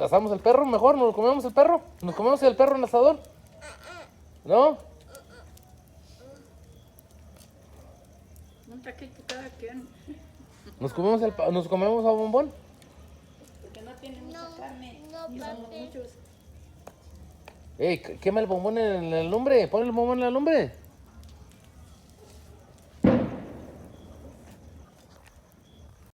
asamos el perro mejor, nos lo comemos el perro. Nos comemos el perro en el asador. ¿No? Un taquito cada quien. Nos comemos a Bombón. Porque no tiene mucha carne. no, Y somos papi. muchos. Ey, quema el bombón en la lumbre. Pon el bombón en la lumbre.